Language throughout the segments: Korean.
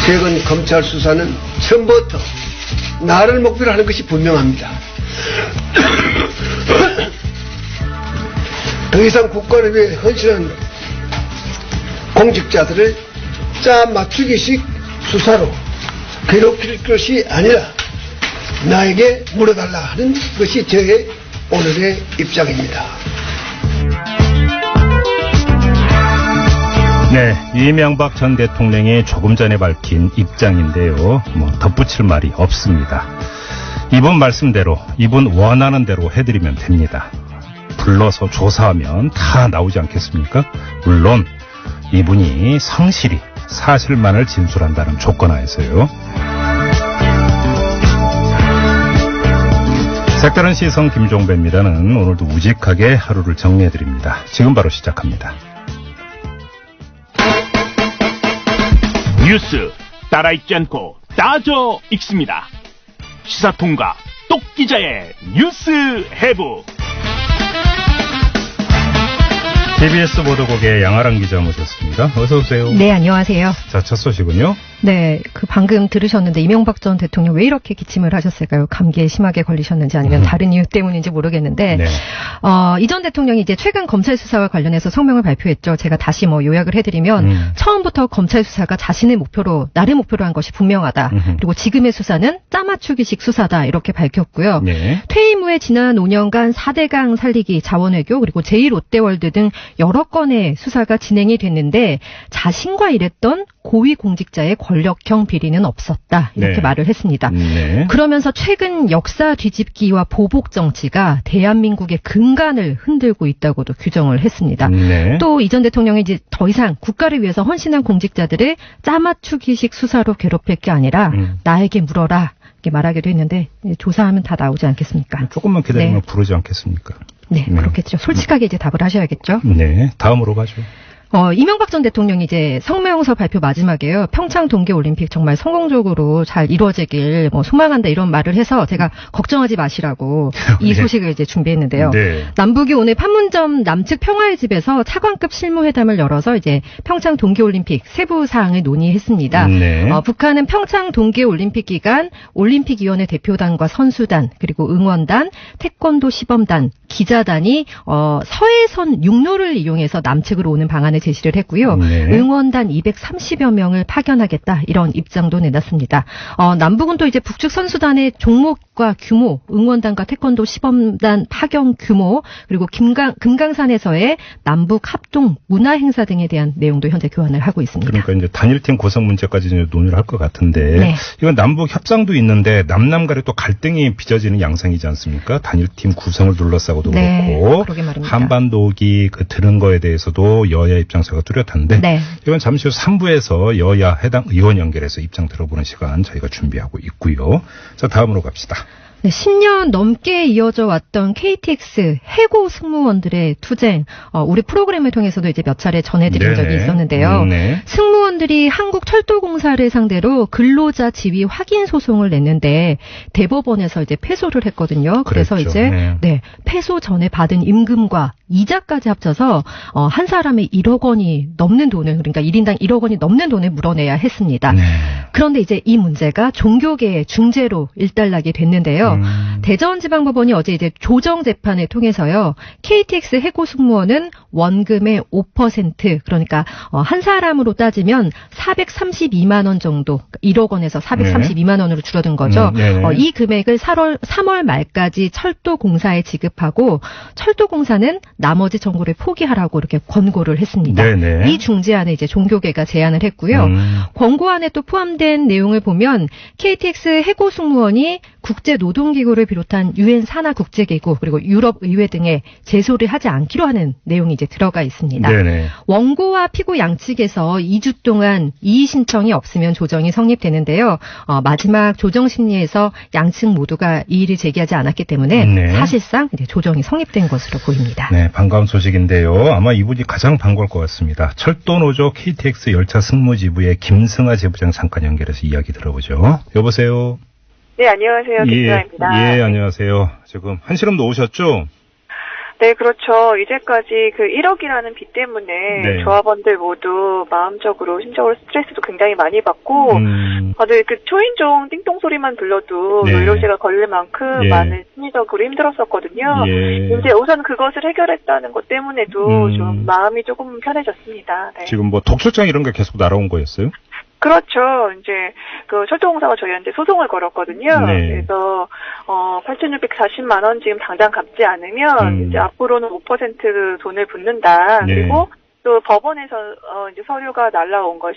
최근 검찰 수사는 처음부터 나를 목표로 하는 것이 분명합니다. 더 이상 국가를 위해 헌신한 공직자들을 짜 맞추기식 수사로 괴롭힐 것이 아니라 나에게 물어달라 하는 것이 저의 오늘의 입장입니다. 네, 이명박 전 대통령이 조금 전에 밝힌 입장인데요. 덧붙일 말이 없습니다. 이분 말씀대로, 이분 원하는 대로 해드리면 됩니다. 불러서 조사하면 다 나오지 않겠습니까? 물론 이분이 성실히 사실만을 진술한다는 조건 하에서요. 색다른 시선 김종배입니다는 오늘도 우직하게 하루를 정리해드립니다. 지금 바로 시작합니다. 뉴스 따라 읽지 않고 따져 읽습니다. 시사통과 똑기자의 뉴스 해부. TBS 보도국의 양아랑 기자 모셨습니다. 어서 오세요. 네, 안녕하세요. 자, 첫 소식은요? 네, 방금 들으셨는데 이명박 전 대통령 왜 이렇게 기침을 하셨을까요? 감기에 심하게 걸리셨는지 아니면 다른 이유 때문인지 모르겠는데 네. 이 전 대통령이 이제 최근 검찰 수사와 관련해서 성명을 발표했죠. 제가 다시 요약을 해드리면 처음부터 검찰 수사가 자신의 목표로 나를 목표로 한 것이 분명하다. 그리고 지금의 수사는 짜맞추기식 수사다 이렇게 밝혔고요. 네. 퇴임 후에 지난 5년간 4대강 살리기, 자원외교 그리고 제1롯데월드 등 여러 건의 수사가 진행이 됐는데 자신과 일했던 고위공직자의 권력형 비리는 없었다. 이렇게 네. 말을 했습니다. 네. 그러면서 최근 역사 뒤집기와 보복 정치가 대한민국의 근간을 흔들고 있다고도 규정을 했습니다. 네. 또 이 전 대통령이 이제 더 이상 국가를 위해서 헌신한 공직자들을 짜맞추기식 수사로 괴롭힐 게 아니라 나에게 물어라. 이렇게 말하기도 했는데 조사하면 다 나오지 않겠습니까? 조금만 기다리면 네. 부르지 않겠습니까? 네, 그렇겠죠. 솔직하게 이제 답을 하셔야겠죠. 네, 다음으로 가죠. 이명박 전 대통령이 이제 성명서 발표 마지막에요. 평창 동계올림픽 정말 성공적으로 잘 이루어지길 소망한다 이런 말을 해서 제가 걱정하지 마시라고 이 네. 소식을 이제 준비했는데요. 네. 남북이 오늘 판문점 남측 평화의 집에서 차관급 실무회담을 열어서 이제 평창 동계올림픽 세부 사항을 논의했습니다. 네. 북한은 평창 동계올림픽 기간 올림픽위원회 대표단과 선수단 그리고 응원단, 태권도 시범단, 기자단이 서해선 육로를 이용해서 남측으로 오는 방안을 제시를 했고요. 네. 응원단 230여 명을 파견하겠다 이런 입장도 내놨습니다. 남북은 또 이제 북측 선수단의 종목과 규모, 응원단과 태권도 시범단 파견 규모 그리고 금강산에서의 남북 합동 문화 행사 등에 대한 내용도 현재 교환을 하고 있습니다. 그러니까 이제 단일팀 구성 문제까지 이제 논의를 할 것 같은데 네. 이건 남북 협상도 있는데 남남 간에 또 갈등이 빚어지는 양상이지 않습니까? 단일팀 구성을 둘러싸고도 네, 그렇고 그러게 말입니다. 한반도기 들은 거에 대해서도 여야 입장서가 뚜렷한데 네. 이건 잠시 후 3부에서 여야 해당 의원 연결해서 입장 들어보는 시간 저희가 준비하고 있고요. 자, 다음으로 갑시다. 네, 10년 넘게 이어져 왔던 KTX 해고 승무원들의 투쟁, 우리 프로그램을 통해서도 이제 몇 차례 전해드린 네네. 적이 있었는데요. 네. 승무원들이 한국철도공사를 상대로 근로자 지위 확인 소송을 냈는데 대법원에서 이제 패소를 했거든요. 그래서 그랬죠. 이제 네. 패소 전에 받은 임금과 이자까지 합쳐서 한 사람의 1억 원이 넘는 돈을 그러니까 1인당 1억 원이 넘는 돈을 물어내야 했습니다. 네. 그런데 이제 이 문제가 종교계의 중재로 일단락이 됐는데요. 대전지방법원이 어제 이제 조정 재판을 통해서요. KTX 해고 승무원은 원금의 5% 그러니까 한 사람으로 따지면 432만 원 정도 1억 원에서 432만 원으로 줄어든 거죠. 이 금액을 3월 말까지 철도공사에 지급하고 철도공사는 나머지 정보를 포기하라고 이렇게 권고를 했습니다. 네네. 이 중재안을 이제 종교계가 제안을 했고요. 권고안에 또 포함된 내용을 보면 KTX 해고 승무원이 국제노동기구를 비롯한 유엔 산하 국제기구 그리고 유럽 의회 등에 제소를 하지 않기로 하는 내용이 이제 들어가 있습니다. 네네. 원고와 피고 양측에서 2주 동안 이의 신청이 없으면 조정이 성립되는데요. 마지막 조정 심리에서 양측 모두가 이의를 제기하지 않았기 때문에 네. 사실상 이제 조정이 성립된 것으로 보입니다. 네, 반가운 소식인데요. 아마 이분이 가장 반가울 것 같습니다. 철도노조 KTX 열차 승무지부의 김승아 지부장 잠깐 연결해서 이야기 들어보죠. 여보세요. 네, 안녕하세요. 김승아입니다. 예, 안녕하세요. 지금 한시름도 오셨죠? 네, 그렇죠. 이제까지 그 1억이라는 빚 때문에 네. 조합원들 모두 마음적으로, 심적으로 스트레스도 굉장히 많이 받고, 다들 그 초인종 띵동 소리만 들려도 네. 노이로제가 걸릴 만큼 예. 많은 심리적으로 힘들었었거든요. 예. 이제 우선 그것을 해결했다는 것 때문에도 좀 마음이 조금 편해졌습니다. 네. 지금 뭐 독실장 이런 게 계속 날아온 거였어요? 그렇죠. 이제 그 철도공사가 저희한테 소송을 걸었거든요. 네. 그래서 8,640만 원 지금 당장 갚지 않으면 이제 앞으로는 5% 돈을 붓는다. 네. 그리고 또 법원에서 이제 서류가 날라온 것이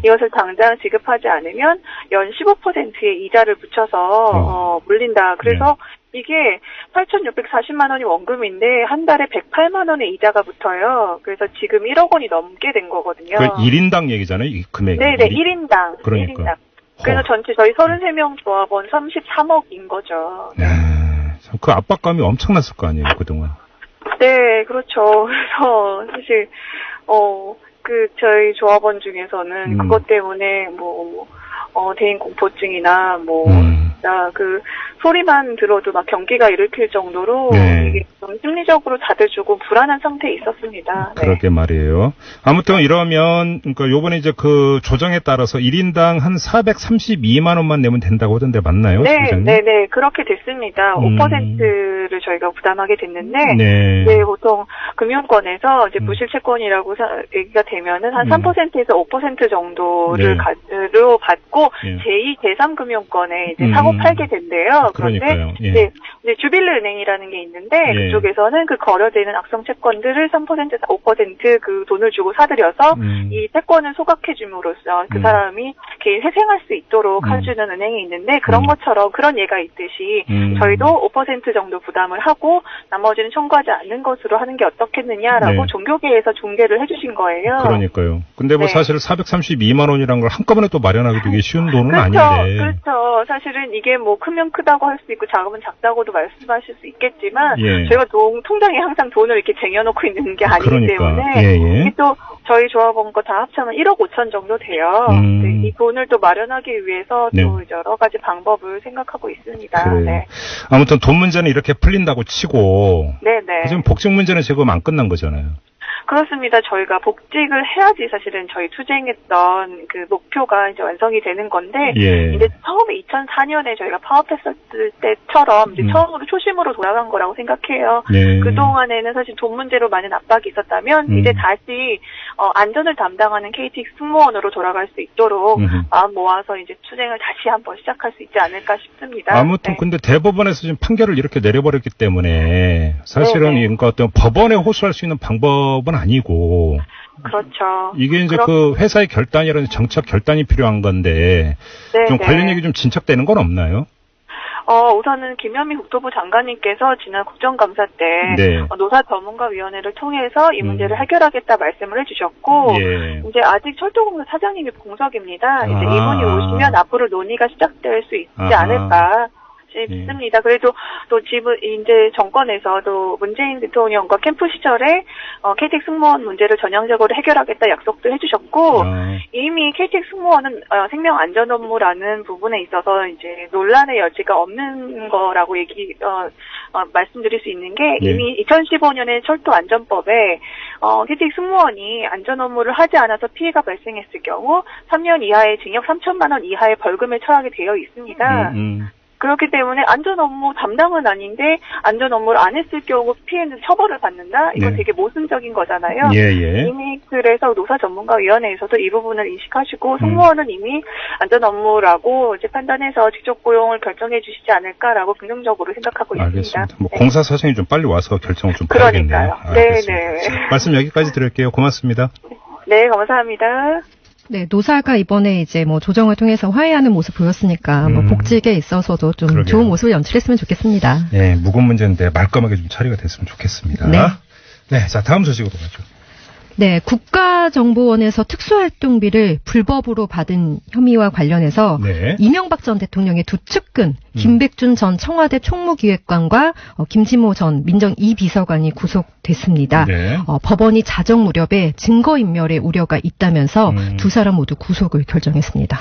이것을 당장 지급하지 않으면 연 15%의 이자를 붙여서 물린다. 그래서 이게 8,640만 원이 원금인데 한 달에 108만 원의 이자가 붙어요. 그래서 지금 1억 원이 넘게 된 거거든요. 그 1인당 얘기잖아요, 이 금액이. 네네, 1인당. 그러니까. 1인당. 그래서 전체 저희 33명 조합원 33억인 거죠. 네. 그 압박감이 엄청났을 거 아니에요, 그동안. 네, 그렇죠. 그래서 사실 저희 조합원 중에서는 그것 때문에 대인 공포증이나 그 소리만 들어도 막 경기가 일으킬 정도로 네. 이게 좀 심리적으로 다들 조금 불안한 상태에 있었습니다. 네. 그러게 말이에요. 아무튼 이러면 그러니까 요번에 이제 그 조정에 따라서 1인당 한 432만 원만 내면 된다고 하던데 맞나요? 네, 그렇게 됐습니다. 5%를 저희가 부담하게 됐는데, 네. 네, 보통 금융권에서 이제 부실 채권이라고 얘기가 되면은 한 3%에서 5% 정도를 로 받고 제2, 제3금융권에 이제 사고 팔게 된대요. 그런데 그러니까요. 예. 네, 이제 주빌르 은행이라는 게 있는데 그쪽에서는 그 거래되는 악성 채권들을 3%에서 5% 그 돈을 주고 사들여서 이 채권을 소각해 줌으로써 그 사람이 개인 회생할 수 있도록 해주는 은행이 있는데 그런 것처럼 그런 예가 있듯이 저희도 5% 정도 부담을 하고 나머지는 청구하지 않는 것으로 하는 게 어떻겠느냐라고 종교계에서 중개를 해주신 거예요. 그러니까요. 근데 뭐 사실 432만 원이란 걸 한꺼번에 또 마련하기 되게 쉬운 돈은 그렇죠. 아닌데. 그렇죠. 사실은 이게 뭐 크면 크다고 할 수 있고 작으면 작다고도 말씀하실 수 있겠지만 예. 저희가 통장에 항상 돈을 이렇게 쟁여놓고 있는 게 아니기 그러니까. 때문에 예. 또 저희 조합원 거 다 합치면 1억 5천 정도 돼요. 네, 이 돈을 또 마련하기 위해서 또 여러 가지 방법을 생각하고 있습니다. 그래요. 네. 아무튼 돈 문제는 이렇게 풀린다고 치고 네네. 지금 복직 문제는 지금 안 끝난 거잖아요. 그렇습니다. 저희가 복직을 해야지 사실은 저희 투쟁했던 그 목표가 이제 완성이 되는 건데 이제 처음에 2004년에 저희가 파업했을 때처럼 이제 처음으로 초심으로 돌아간 거라고 생각해요. 그 동안에는 사실 돈 문제로 많은 압박이 있었다면 이제 다시 안전을 담당하는 KTX 승무원으로 돌아갈 수 있도록 마음 모아서 이제 투쟁을 다시 한번 시작할 수 있지 않을까 싶습니다. 아무튼 근데 대법원에서 지금 판결을 이렇게 내려버렸기 때문에 사실은 그러니까 어떤 법원에 호소할 수 있는 방법은 아니고. 그렇죠. 이게 이제 그 회사의 결단이라든지 정책 결단이 필요한 건데 좀 관련 얘기 좀 진척되는 건 없나요? 우선은 김현미 국토부 장관님께서 지난 국정감사 때 노사 전문가위원회를 통해서 이 문제를 해결하겠다 말씀을 해주셨고 이제 아직 철도공사 사장님이 공석입니다. 이제 이분이 오시면 앞으로 논의가 시작될 수 있지 않을까 싶습니다. 그래도 또 이제 정권에서도 문재인 대통령과 캠프 시절에 KTX 승무원 문제를 전향적으로 해결하겠다 약속도 해주셨고 이미 KTX 승무원은 생명 안전 업무라는 부분에 있어서 이제 논란의 여지가 없는 거라고 말씀드릴 수 있는 게 이미 2015년에 철도 안전법에 KTX 승무원이 안전 업무를 하지 않아서 피해가 발생했을 경우 3년 이하의 징역 3천만 원 이하의 벌금에 처하게 되어 있습니다. 그렇기 때문에 안전 업무 담당은 아닌데 안전 업무를 안 했을 경우 피해는 처벌을 받는다? 이건 되게 모순적인 거잖아요. 이미 그래서 노사 전문가위원회에서도 이 부분을 인식하시고 승무원은 이미 안전 업무라고 이제 판단해서 직접 고용을 결정해 주시지 않을까라고 긍정적으로 생각하고 있습니다. 알겠습니다. 뭐 공사 사장이 좀 빨리 와서 결정을 좀 봐야겠네요. 네네. 말씀 여기까지 드릴게요. 고맙습니다. 네, 감사합니다. 네, 노사가 이번에 이제 뭐 조정을 통해서 화해하는 모습 보였으니까 뭐 복직에 있어서도 좀 그러게요. 좋은 모습을 연출했으면 좋겠습니다. 네, 무거운 문제인데 말끔하게 좀 처리가 됐으면 좋겠습니다. 네, 자 다음 소식으로 가죠. 네, 국가정보원에서 특수활동비를 불법으로 받은 혐의와 관련해서 이명박 전 대통령의 두 측근 김백준 전 청와대 총무기획관과 김진모 전 민정 2비서관이 구속됐습니다. 법원이 자정 무렵에 증거인멸의 우려가 있다면서 두 사람 모두 구속을 결정했습니다.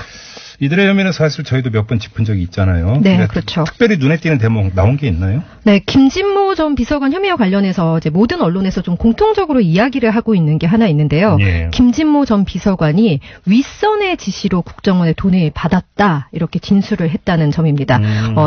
이들의 혐의는 사실 저희도 몇 번 짚은 적이 있잖아요. 네, 그렇죠. 특별히 눈에 띄는 대목 나온 게 있나요? 네, 김진모 전 비서관 혐의와 관련해서 이제 모든 언론에서 좀 공통적으로 이야기를 하고 있는 게 하나 있는데요. 예. 김진모 전 비서관이 윗선의 지시로 국정원에 돈을 받았다 이렇게 진술을 했다는 점입니다.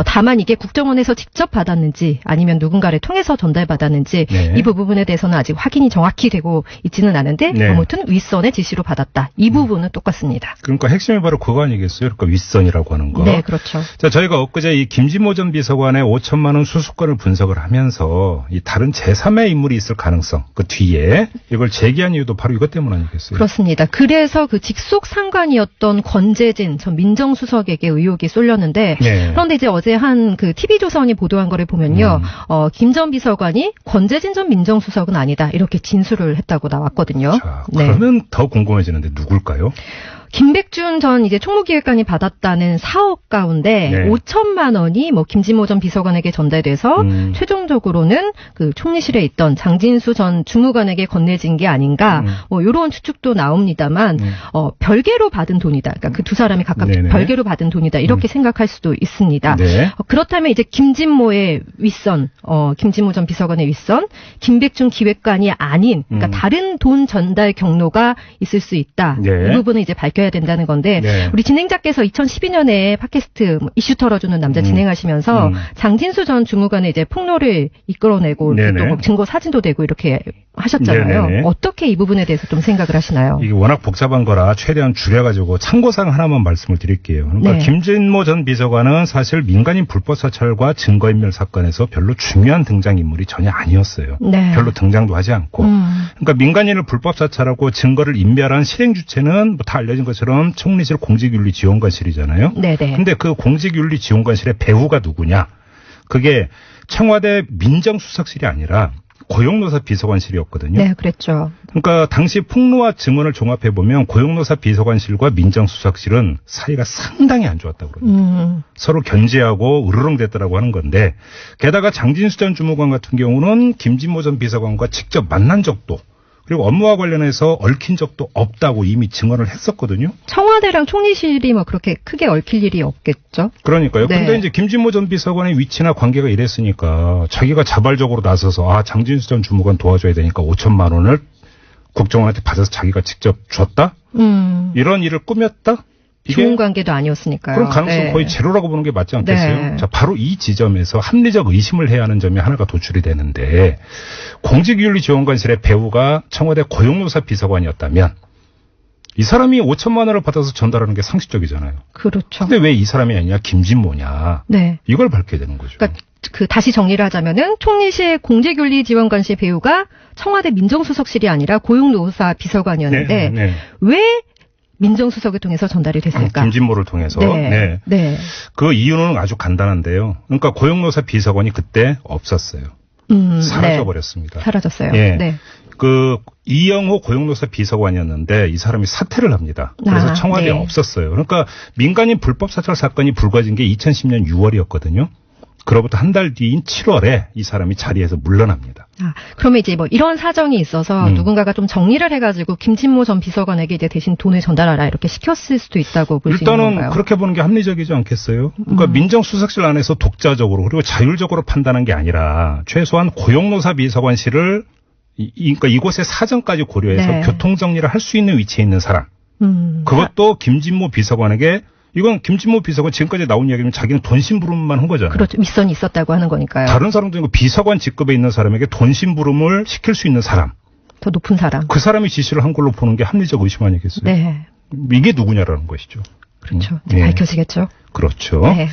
다만 이게 국정원에서 직접 받았는지 아니면 누군가를 통해서 전달받았는지 네. 이 부분에 대해서는 아직 확인이 정확히 되고 있지는 않은데 네. 아무튼 윗선의 지시로 받았다. 이 부분은 똑같습니다. 그러니까 핵심이 바로 그거 아니겠어요? 그러니까 윗선이라고 하는 거. 네, 그렇죠. 자, 저희가 엊그제 이 김진모 전 비서관의 5천만 원 수수권을 분석을 하면서 이 다른 제3의 인물이 있을 가능성, 그 뒤에 이걸 제기한 이유도 바로 이것 때문 아니겠어요? 그렇습니다. 그래서 그 직속 상관이었던 권재진 전 민정수석에게 의혹이 쏠렸는데 네. 그런데 이제 어제 한 그 TV조선이 보도한 거를 보면요. 김 전 비서관이 권재진 전 민정수석은 아니다. 이렇게 진술을 했다고 나왔거든요. 자, 그러면 더 궁금해지는데 누굴까요? 김백준 전 이제 총무기획관이 받았다는 4억 가운데 네. 5천만 원이 뭐 김진모 전 비서관에게 전달돼서 최종적으로는 그 총리실에 있던 장진수 전 주무관에게 건네진 게 아닌가 뭐 이런 추측도 나옵니다만 별개로 받은 돈이다. 그러니까 그 두 사람이 각각 네네. 별개로 받은 돈이다. 이렇게 생각할 수도 있습니다. 네. 그렇다면 이제 김진모의 윗선, 김진모 전 비서관의 윗선, 김백준 기획관이 아닌 그러니까 다른 돈 전달 경로가 있을 수 있다. 네. 이 부분은 이제 밝혀야 된다는 건데 네. 우리 진행자께서 2012년에 팟캐스트 이슈 털어주는 남자 진행하시면서 장진수 전 주무관의 이제 폭로를 이끌어내고 네네. 또 증거 사진도 되고 이렇게 하셨잖아요. 네네. 어떻게 이 부분에 대해서 좀 생각을 하시나요? 이게 워낙 복잡한 거라 최대한 줄여가지고 참고사항 하나만 말씀을 드릴게요. 그러니까 네. 김진모 전 비서관은 사실 민간인 불법 사찰과 증거인멸 사건에서 별로 중요한 등장인물이 전혀 아니었어요. 네. 별로 등장도 하지 않고. 그러니까 민간인을 불법 사찰하고 증거를 인멸한 실행 주체는 뭐 다 알려진 것처럼 총리실 공직윤리지원관실이잖아요. 네네. 근데 그 공직윤리지원관실의 배후가 누구냐? 그게 청와대 민정수석실이 아니라 고용노사 비서관실이었거든요. 네, 그랬죠. 그러니까 당시 폭로와 증언을 종합해 보면 고용노사 비서관실과 민정수석실은 사이가 상당히 안 좋았다고 그럽니다. 서로 견제하고 으르렁댔다라고 하는 건데 게다가 장진수 전 주무관 같은 경우는 김진모 전 비서관과 직접 만난 적도 그리고 업무와 관련해서 얽힌 적도 없다고 이미 증언을 했었거든요. 청와대랑 총리실이 뭐 그렇게 크게 얽힐 일이 없겠죠. 그러니까요. 네. 근데 이제 김진모 전 비서관의 위치나 관계가 이랬으니까 자기가 자발적으로 나서서 장진수 전 주무관 도와줘야 되니까 5천만 원을 국정원한테 받아서 자기가 직접 줬다? 이런 일을 꾸몄다? 좋은 관계도 아니었으니까요. 그럼 가능성 네. 거의 제로라고 보는 게 맞지 않겠어요? 네. 자, 바로 이 지점에서 합리적 의심을 해야 하는 점이 하나가 도출이 되는데 공직윤리지원관실의 배우가 청와대 고용노사 비서관이었다면 이 사람이 5천만 원을 받아서 전달하는 게 상식적이잖아요. 그렇죠. 근데 왜 이 사람이 아니냐 김진모냐. 네. 이걸 밝혀야 되는 거죠. 그러니까 다시 정리를 하자면은 총리실 공직윤리지원관실 배우가 청와대 민정수석실이 아니라 고용노사 비서관이었는데 네. 왜 민정수석을 통해서 전달이 됐을까? 김진모를 통해서. 네. 네. 그 이유는 아주 간단한데요. 그러니까 고용노사 비서관이 그때 없었어요. 사라져버렸습니다. 네. 사라졌어요. 예. 네. 그 이영호 고용노사 비서관이었는데 이 사람이 사퇴를 합니다. 그래서 청와대에 네. 없었어요. 그러니까 민간인 불법 사찰 사건이 불거진 게 2010년 6월이었거든요. 그로부터 한 달 뒤인 7월에 이 사람이 자리에서 물러납니다. 그러면 이제 뭐 이런 사정이 있어서 누군가가 좀 정리를 해가지고 김진모 전 비서관에게 이제 대신 돈을 전달하라 이렇게 시켰을 수도 있다고 볼 수 있는 건가요? 일단은 그렇게 보는 게 합리적이지 않겠어요? 그러니까 민정수석실 안에서 독자적으로 그리고 자율적으로 판단한 게 아니라 최소한 고용노사 비서관실을 그러니까 이곳의 사정까지 고려해서 네. 교통정리를 할 수 있는 위치에 있는 사람. 그것도 김진모 비서관에게 이건 김진모 비서관 지금까지 나온 이야기는 자기는 돈 심부름만 한 거잖아요. 그렇죠. 윗선이 있었다고 하는 거니까요. 다른 사람들은 비서관 직급에 있는 사람에게 돈 심부름을 시킬 수 있는 사람. 더 높은 사람. 그 사람이 지시를 한 걸로 보는 게 합리적 의심 아니겠어요? 네. 이게 누구냐라는 것이죠. 그렇죠. 예. 밝혀지겠죠. 그렇죠. 네.